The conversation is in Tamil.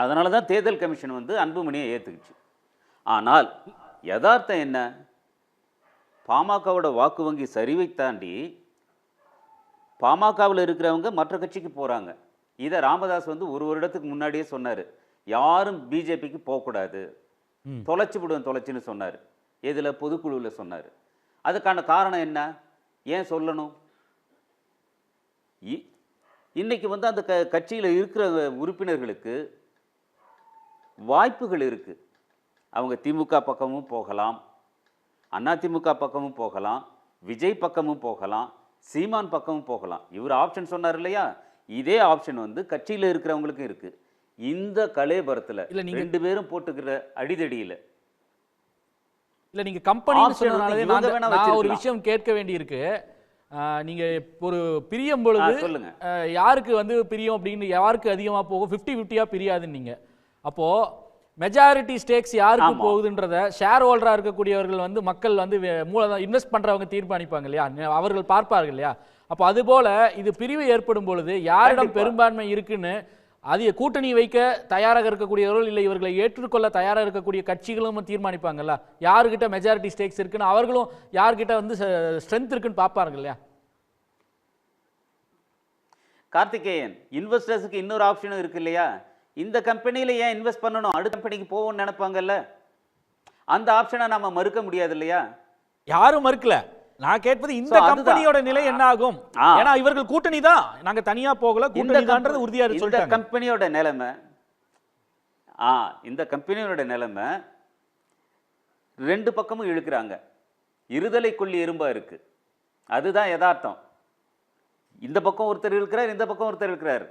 அதனால தான் தேர்தல் கமிஷன் வந்து அன்புமணியை ஏற்றுக்குச்சு. ஆனால் யதார்த்தம் என்ன? பாமகவோட வாக்கு வங்கி சரிவை தாண்டி பாமகவில் இருக்கிறவங்க மற்ற கட்சிக்கு போகிறாங்க. இதை ராமதாஸ் வந்து ஒரு வருடத்துக்கு முன்னாடியே சொன்னார். யாரும் பிஜேபிக்கு போகக்கூடாது, தொலைச்சி விடுவேன் தொலைச்சின்னு சொன்னார். இதில் பொதுக்குழுவில் சொன்னார். அதுக்கான காரணம் என்ன? ஏன் சொல்லணும்? இன்னைக்கு வந்து அந்த கட்சியில் இருக்கிற உறுப்பினர்களுக்கு வாய்ப்புகள் இருக்கு. அவங்க திமுக பக்கமும் போகலாம், அதிமுக பக்கமும் போகலாம், விஜய் பக்கமும் போகலாம், சீமான் பக்கமும் போகலாம். இவர் ஆப்ஷன் சொன்னார் இல்லையா? இதே ஆப்ஷன் வந்து கட்சியில் இருக்கிறவங்களுக்கும் இருக்கு. இந்த கலேபரத்தில் ரெண்டு பேரும் போட்டுக்கிற அடிதடியில் இல்ல நீங்க கம்பெனி சொன்னதுனாலே நான் ஒரு விஷயம் கேட்க வேண்டியிருக்கு. நீங்க ஒரு பிரியும் பொழுது சொல்லுங்க, யாருக்கு வந்து பிரியும் அப்படின்னு, யாருக்கு அதிகமா போகும், 50-50 பிரியாதுன்னு நீங்க. அப்போ மெஜாரிட்டி ஸ்டேக்ஸ் யாருக்கு போகுதுன்றத ஷேர் ஹோல்டரா இருக்கக்கூடியவர்கள் வந்து மக்கள் வந்து மூலதனம் இன்வெஸ்ட் பண்றவங்க தீர்மானிப்பாங்க இல்லையா, அவர்கள் பார்ப்பார்கள் இல்லையா. அப்போ அது போல இது பிரிவு ஏற்படும் பொழுது யாரிடம் பெரும்பான்மை இருக்குன்னு அது கூட்டணி வைக்க தயாராக இருக்கக்கூடியவர்கள் இல்லை இவர்களை ஏற்றுக்கொள்ள தயாராக இருக்கக்கூடிய கட்சிகளும் தீர்மானிப்பாங்கல்ல, யாருக்கிட்ட மெஜாரிட்டி ஸ்டேக்ஸ் இருக்குன்னு அவர்களும் யார்கிட்ட வந்து ஸ்ட்ரென்த் இருக்குன்னு பார்ப்பாங்க இல்லையா. கார்த்திகேயன், இன்வெஸ்டர்ஸுக்கு இன்னொரு ஆப்ஷனும் இருக்கு இல்லையா? இந்த கம்பெனியில் ஏன் இன்வெஸ்ட் பண்ணணும், அடுத்த கம்பெனிக்கு போவோம்னு நினைப்பாங்கல்ல. அந்த ஆப்ஷனை நம்ம மறுக்க முடியாது இல்லையா? யாரும் மறுக்கல. நான் கேட்பது இந்த கம்பெனியோட நிலை என்ன ஆகும்? ஏன்னா இவர்கள் கூட்டணி தான், நாங்க தனியா போகல, கூட்டணி தான்ன்றது உறுதியா சொல்லிட்டாங்க. இந்த கம்பெனியோட நிலைமை இந்த கம்பெனியோட நிலைமை ரெண்டு பக்கமும் இழுக்கிறாங்க. இருதலை கொள்ளி எறும்பா இருக்கு. அதுதான் யதார்த்தம். இந்த பக்கம் ஒருத்தர் இருக்கிறார், இந்த பக்கம் ஒருத்தர் இருக்கிறார்.